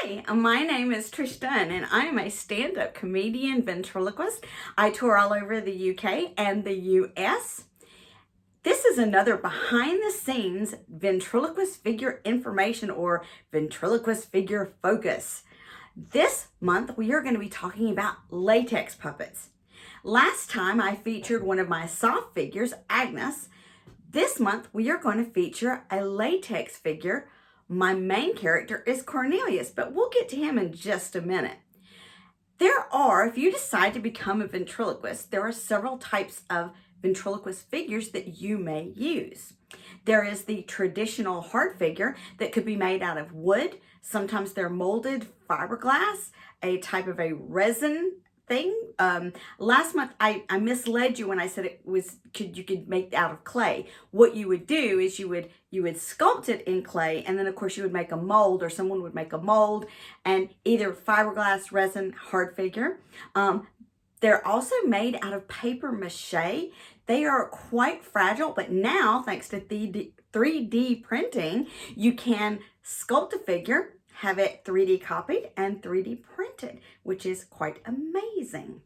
Hi, my name is Trish Dunn and I am a stand-up comedian ventriloquist. I tour all over the UK and the US. This is another behind-the-scenes ventriloquist figure information or ventriloquist figure focus. This month we are going to be talking about latex puppets. Last time I featured one of my soft figures, Agnes. This month we are going to feature a latex figure. My main character is Cornelius, but we'll get to him in just a minute. If you decide to become a ventriloquist, there are several types of ventriloquist figures that you may use. There is the traditional hard figure that could be made out of wood. Sometimes they're molded fiberglass, a type of a resin thing. Last month I misled you when I said you could make it out of clay. What you would do is you would sculpt it in clay, and then of course you would make a mold, or someone would make a mold, and either fiberglass, resin, hard figure. They're also made out of paper mache. They are quite fragile, but now thanks to 3D printing, you can sculpt a figure, have it 3D copied and 3D printed, which is quite amazing.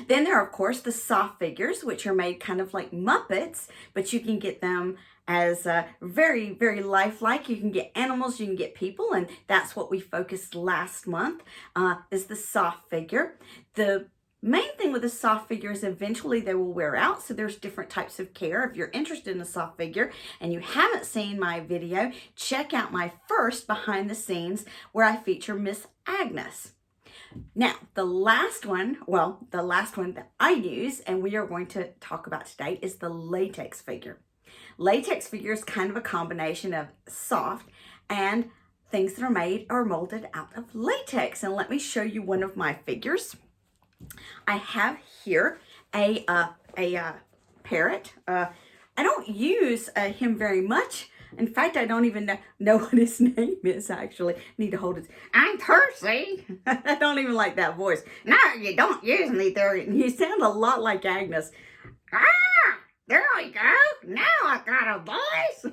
Then there are, of course, the soft figures, which are made kind of like Muppets, but you can get them as very, very lifelike. You can get animals, you can get people, and that's what we focused last month, is the soft figure. The main thing with a soft figure is eventually they will wear out, so there's different types of care. If you're interested in a soft figure and you haven't seen my video, check out my first behind the scenes where I feature Miss Agnes. Now, the last one that I use and we are going to talk about today is the latex figure. Latex figure is kind of a combination of soft and things that are made or molded out of latex. And let me show you one of my figures. I have here a parrot. I don't use him very much. In fact, I don't even know what his name is, actually. I need to hold it. I'm Percy. I don't even like that voice. No, you don't use me there. You sound a lot like Agnes. Ah, there we go. Now I got a voice.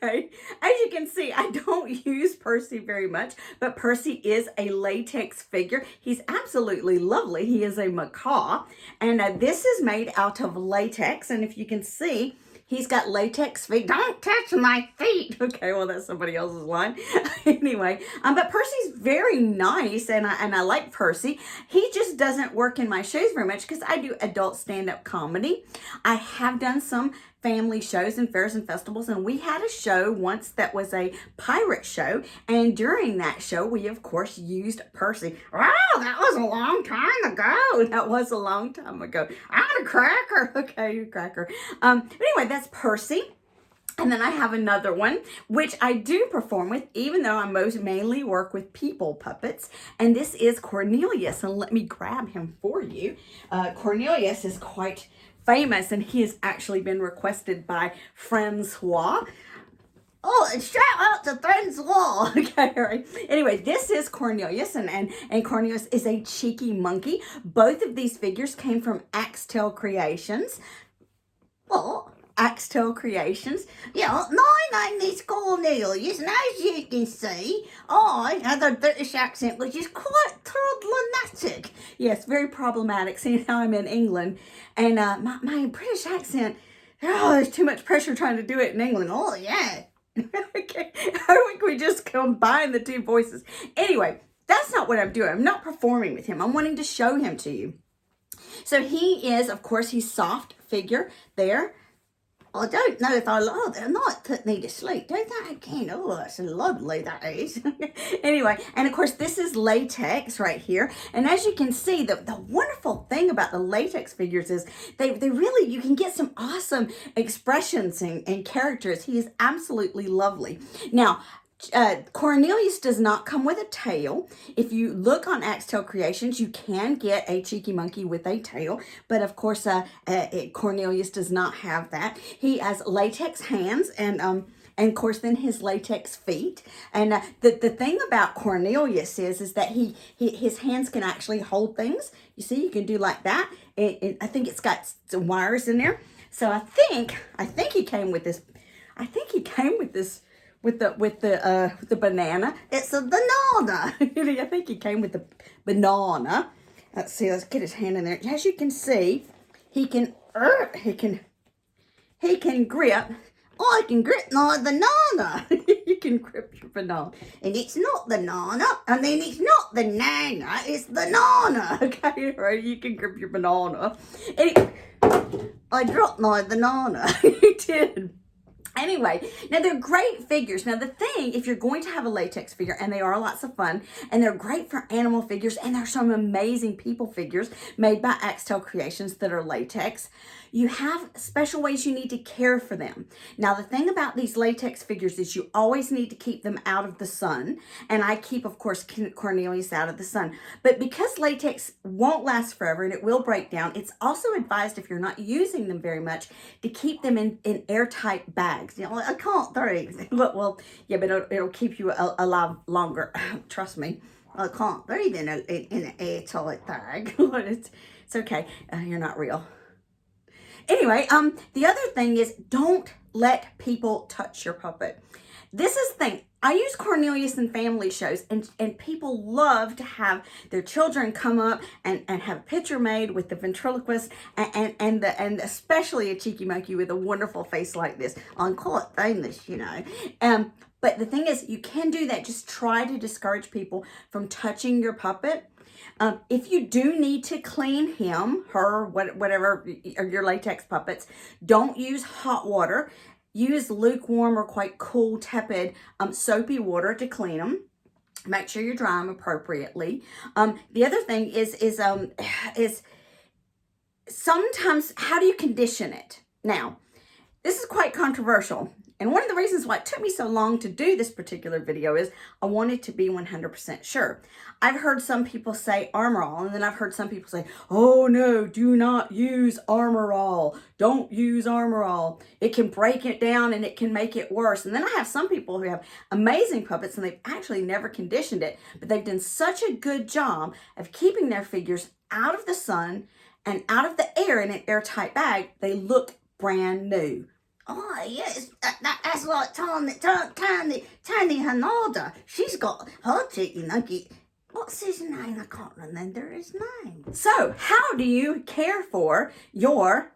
Okay. As you can see, I don't use Percy very much, but Percy is a latex figure. He's absolutely lovely. He is a macaw, and this is made out of latex, and if you can see, he's got latex feet. Don't touch my feet. Okay, well, that's somebody else's line. Anyway, but Percy's very nice, and I like Percy. He just doesn't work in my shows very much because I do adult stand-up comedy. I have done some family shows and fairs and festivals, and we had a show once that was a pirate show, and during that show we of course used Percy. Wow, that was a long time ago. That was a long time ago. I'm a cracker. Okay, you cracker. Anyway, that's Percy. And then I have another one, which I do perform with, even though I mainly work with people puppets. And this is Cornelius. And let me grab him for you. Cornelius is quite famous, and he has actually been requested by Francois. Oh, shout out to Francois. Okay, all right. Anyway, this is Cornelius, and Cornelius is a cheeky monkey. Both of these figures came from Axtell Creations. Oh, Axtell Creations. Yeah, my name is Cornelius, and as you can see, I have a British accent which is quite problematic. Yes, very problematic, seeing how I'm in England. And my British accent, there's too much pressure trying to do it in England. Oh, yeah. Okay, I think we just combine the two voices. Anyway, that's not what I'm doing. I'm not performing with him. I'm wanting to show him to you. So he is, of course, he's soft figure there. I don't know if they might put me to sleep. Do that again. Oh, that's lovely, that is. Anyway, and of course, this is latex right here. And as you can see, the wonderful thing about the latex figures is they really, you can get some awesome expressions and characters. He is absolutely lovely. Now, Cornelius does not come with a tail. If you look on Axtell Creations, you can get a cheeky monkey with a tail, but of course Cornelius does not have that. He has latex hands and of course then his latex feet. And the thing about Cornelius is that his hands can actually hold things. You see, you can do like that. I think it's got some wires in there. So I think he came with this. I think he came with this the banana. It's a banana. I think he came with the banana. Let's see. Let's get his hand in there. As you can see, he can grip. I can grip my banana. You can grip your banana. And it's not banana. And then it's not banana. It's banana. Okay, right? You can grip your banana. And I dropped my banana. You did. Anyway, now they're great figures. Now the thing, if you're going to have a latex figure, and they are lots of fun, and they're great for animal figures, and there's some amazing people figures made by Axtell Creations that are latex, you have special ways you need to care for them. Now the thing about these latex figures is you always need to keep them out of the sun, and I keep, of course, Cornelius out of the sun. But because latex won't last forever and it will break down, it's also advised, if you're not using them very much, to keep them in airtight bags. You know, I can't breathe. Well, yeah, but it'll keep you alive longer. Trust me, I can't breathe in an airtight bag. It's okay. You're not real. Anyway, the other thing is, don't let people touch your puppet. This is the thing. I use Cornelius in family shows, and people love to have their children come up and have a picture made with the ventriloquist and especially a cheeky monkey with a wonderful face like this. I'm quite famous, you know. But the thing is, you can do that. Just try to discourage people from touching your puppet. If you do need to clean him, her, whatever, or your latex puppets, don't use hot water. Use lukewarm or quite cool, tepid, soapy water to clean them. Make sure you dry them appropriately. The other thing is sometimes, how do you condition it? Now, this is quite controversial. And one of the reasons why it took me so long to do this particular video is I wanted to be 100% sure. I've heard some people say Armor All, and then I've heard some people say, oh no, do not use Armor All. Don't use Armor All. It can break it down and it can make it worse. And then I have some people who have amazing puppets and they've actually never conditioned it, but they've done such a good job of keeping their figures out of the sun and out of the air in an airtight bag, they look brand new. Oh, yes, that's like Tiny Hanada. She's got her cheeky nugget. What's his name? I can't remember his name. So, how do you care for your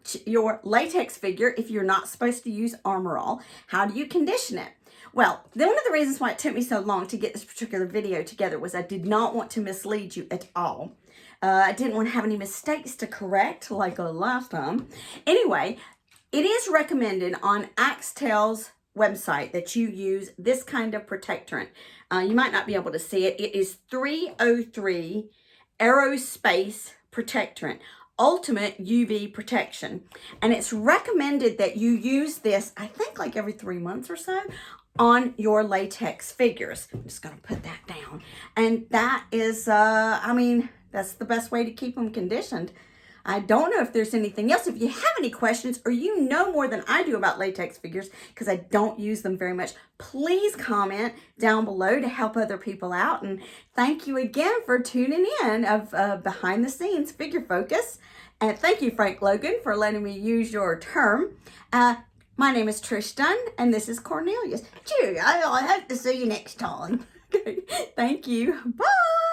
latex figure if you're not supposed to use Armor All? How do you condition it? Well, one of the reasons why it took me so long to get this particular video together was I did not want to mislead you at all. I didn't want to have any mistakes to correct like last time. Anyway, it is recommended on Axtell's website that you use this kind of protectorant. You might not be able to see it. It is 303 Aerospace Protectorant, Ultimate UV Protection. And it's recommended that you use this, I think like every 3 months or so, on your latex figures. I'm just going to put that down. And that is, I mean, that's the best way to keep them conditioned. I don't know if there's anything else. If you have any questions or you know more than I do about latex figures, because I don't use them very much, please comment down below to help other people out. And thank you again for tuning in of Behind the Scenes Figure Focus. And thank you, Frank Logan, for letting me use your term. My name is Trish Dunn, and this is Cornelius. Cheerio. I hope to see you next time. Okay. Thank you. Bye.